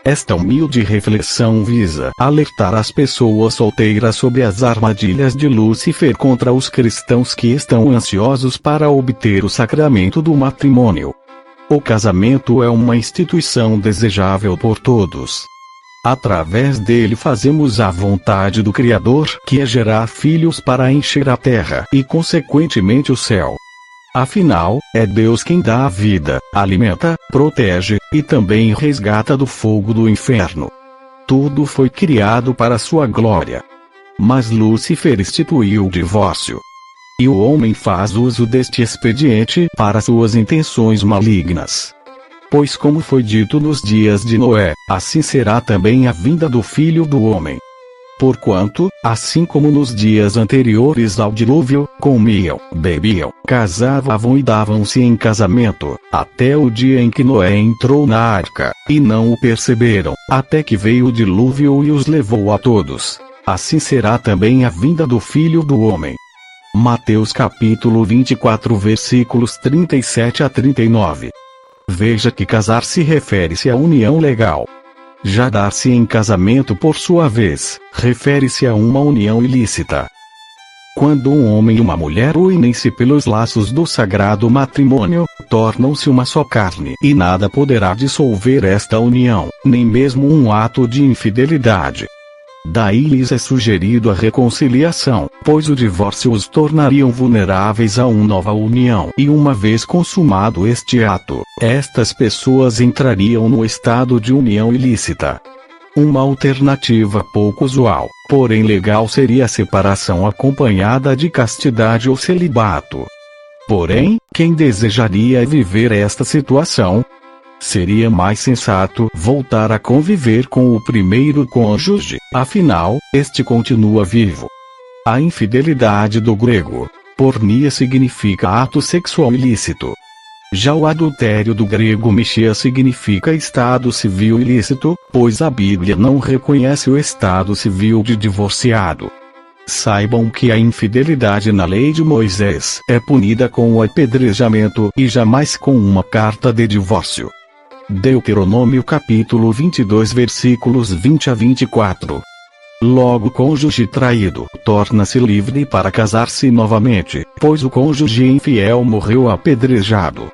Esta humilde reflexão visa alertar as pessoas solteiras sobre as armadilhas de Lúcifer contra os cristãos que estão ansiosos para obter o sacramento do matrimônio. O casamento é uma instituição desejável por todos. Através dele fazemos a vontade do Criador, que é gerar filhos para encher a terra e consequentemente o céu. Afinal, é Deus quem dá a vida, alimenta, protege, e também resgata do fogo do inferno. Tudo foi criado para sua glória. Mas Lúcifer instituiu o divórcio. E o homem faz uso deste expediente para suas intenções malignas. Pois como foi dito nos dias de Noé, assim será também a vinda do Filho do Homem. Porquanto, assim como nos dias anteriores ao dilúvio, comiam, bebiam, casavam e davam-se em casamento, até o dia em que Noé entrou na arca, e não o perceberam, até que veio o dilúvio e os levou a todos. Assim será também a vinda do Filho do Homem. Mateus capítulo 24 versículos 37 a 39. Veja que casar-se refere-se à união legal. Já dar-se em casamento por sua vez, refere-se a uma união ilícita. Quando um homem e uma mulher unem-se pelos laços do sagrado matrimônio, tornam-se uma só carne, e nada poderá dissolver esta união, nem mesmo um ato de infidelidade. Daí lhes é sugerido a reconciliação, pois o divórcio os tornaria vulneráveis a uma nova união, e uma vez consumado este ato, estas pessoas entrariam no estado de união ilícita. Uma alternativa pouco usual, porém legal, seria a separação acompanhada de castidade ou celibato. Porém, quem desejaria viver esta situação? Seria mais sensato voltar a conviver com o primeiro cônjuge, afinal, este continua vivo. A infidelidade do grego, porneia, significa ato sexual ilícito. Já o adultério do grego mixia significa estado civil ilícito, pois a Bíblia não reconhece o estado civil de divorciado. Saibam que a infidelidade na lei de Moisés é punida com o apedrejamento e jamais com uma carta de divórcio. Deuteronômio capítulo 22 versículos 20 a 24. Logo o cônjuge traído torna-se livre para casar-se novamente, pois o cônjuge infiel morreu apedrejado.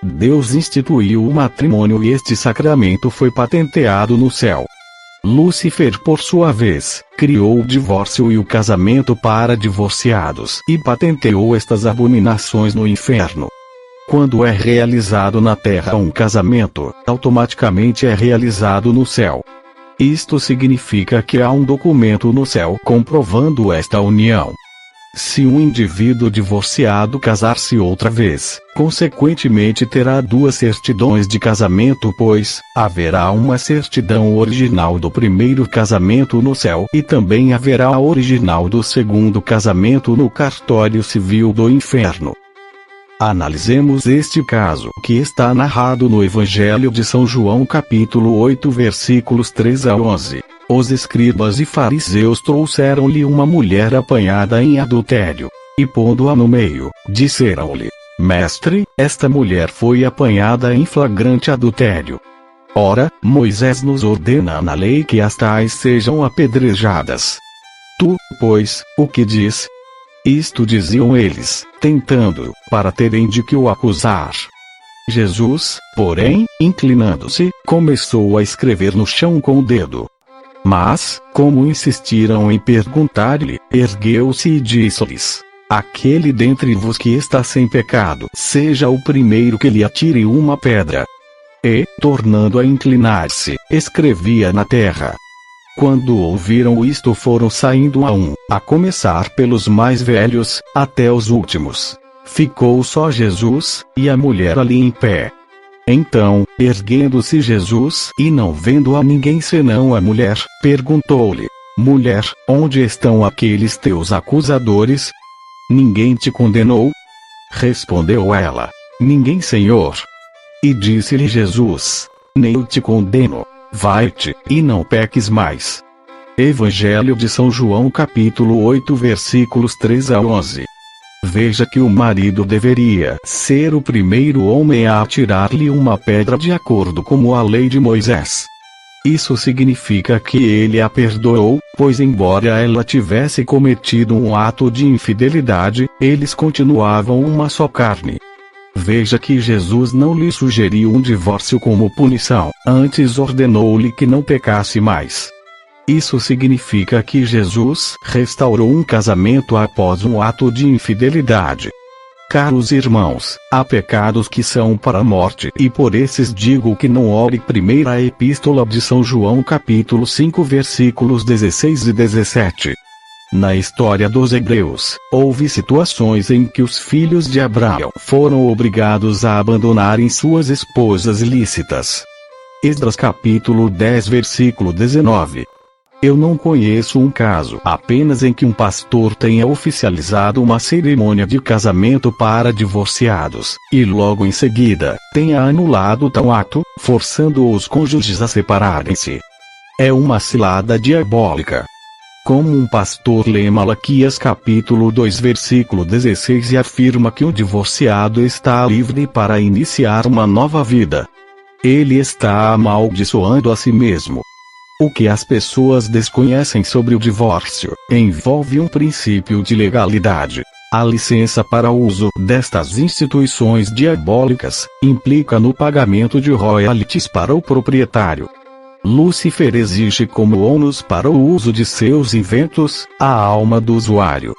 Deus instituiu o matrimônio e este sacramento foi patenteado no céu. Lúcifer, por sua vez, criou o divórcio e o casamento para divorciados e patenteou estas abominações no inferno. Quando é realizado na terra um casamento, automaticamente é realizado no céu. Isto significa que há um documento no céu comprovando esta união. Se um indivíduo divorciado casar-se outra vez, consequentemente terá duas certidões de casamento, pois haverá uma certidão original do primeiro casamento no céu e também haverá a original do segundo casamento no cartório civil do inferno. Analisemos este caso, que está narrado no Evangelho de São João capítulo 8 versículos 3 a 11. Os escribas e fariseus trouxeram-lhe uma mulher apanhada em adultério. E pondo-a no meio, disseram-lhe: Mestre, esta mulher foi apanhada em flagrante adultério. Ora, Moisés nos ordena na lei que as tais sejam apedrejadas. Tu, pois, o que diz? Isto diziam eles, tentando, para terem de que o acusar. Jesus, porém, inclinando-se, começou a escrever no chão com o dedo. Mas, como insistiram em perguntar-lhe, ergueu-se e disse-lhes: Aquele dentre vos que está sem pecado, seja o primeiro que lhe atire uma pedra. E, tornando a inclinar-se, escrevia na terra. Quando ouviram isto, foram saindo a começar pelos mais velhos, até os últimos. Ficou só Jesus, e a mulher ali em pé. Então, erguendo-se Jesus, e não vendo a ninguém senão a mulher, perguntou-lhe: Mulher, onde estão aqueles teus acusadores? Ninguém te condenou? Respondeu ela: Ninguém, Senhor. E disse-lhe Jesus: Nem eu te condeno. Vai-te, e não peques mais. Evangelho de São João capítulo 8 versículos 3 a 11. Veja que o marido deveria ser o primeiro homem a atirar-lhe uma pedra de acordo com a lei de Moisés. Isso significa que ele a perdoou, pois embora ela tivesse cometido um ato de infidelidade, eles continuavam uma só carne. Veja que Jesus não lhe sugeriu um divórcio como punição, antes ordenou-lhe que não pecasse mais. Isso significa que Jesus restaurou um casamento após um ato de infidelidade. Caros irmãos, há pecados que são para a morte e por esses digo que não ore. Primeira Epístola de São João capítulo 5 versículos 16 e 17. Na história dos hebreus, houve situações em que os filhos de Abraão foram obrigados a abandonarem suas esposas ilícitas. Esdras capítulo 10 versículo 19. Eu não conheço um caso apenas em que um pastor tenha oficializado uma cerimônia de casamento para divorciados, e logo em seguida, tenha anulado tal ato, forçando os cônjuges a separarem-se. É uma cilada diabólica. Como um pastor lê Malaquias capítulo 2 versículo 16 e afirma que o divorciado está livre para iniciar uma nova vida. Ele está amaldiçoando a si mesmo. O que as pessoas desconhecem sobre o divórcio envolve um princípio de legalidade. A licença para o uso destas instituições diabólicas implica no pagamento de royalties para o proprietário. Lúcifer exige como ônus para o uso de seus inventos a alma do usuário.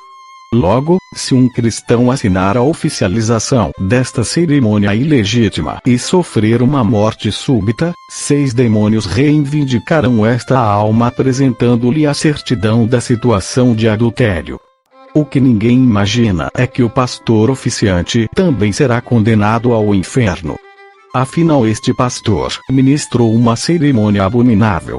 Logo, se um cristão assinar a oficialização desta cerimônia ilegítima e sofrer uma morte súbita, 6 demônios reivindicarão esta alma apresentando-lhe a certidão da situação de adultério. O que ninguém imagina é que o pastor oficiante também será condenado ao inferno. Afinal, este pastor ministrou uma cerimônia abominável.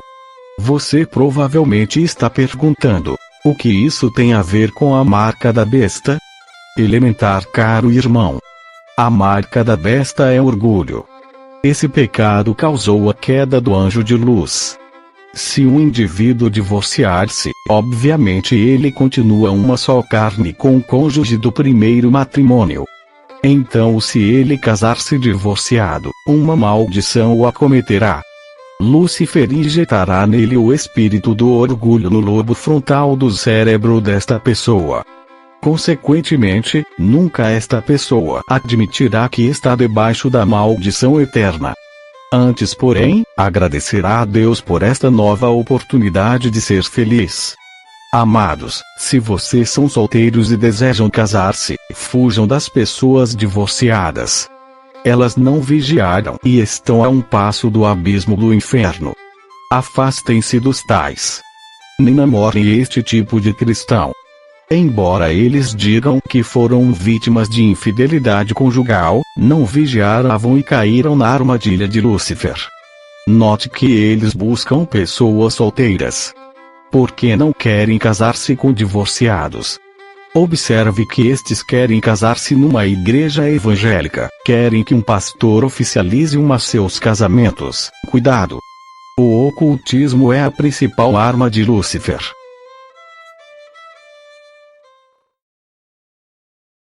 Você provavelmente está perguntando: o que isso tem a ver com a marca da besta? Elementar, caro irmão. A marca da besta é orgulho. Esse pecado causou a queda do anjo de luz. Se um indivíduo divorciar-se, obviamente ele continua uma só carne com o cônjuge do primeiro matrimônio. Então, se ele casar-se divorciado, uma maldição o acometerá. Lúcifer injetará nele o espírito do orgulho no lobo frontal do cérebro desta pessoa. Consequentemente, nunca esta pessoa admitirá que está debaixo da maldição eterna. Antes, porém, agradecerá a Deus por esta nova oportunidade de ser feliz. Amados, se vocês são solteiros e desejam casar-se, fujam das pessoas divorciadas. Elas não vigiaram e estão a um passo do abismo do inferno. Afastem-se dos tais. Nem namorem este tipo de cristão. Embora eles digam que foram vítimas de infidelidade conjugal, não vigiaram e caíram na armadilha de Lúcifer. Note que eles buscam pessoas solteiras. Porque não querem casar-se com divorciados. Observe que estes querem casar-se numa igreja evangélica, querem que um pastor oficialize seus casamentos. Cuidado! O ocultismo é a principal arma de Lúcifer.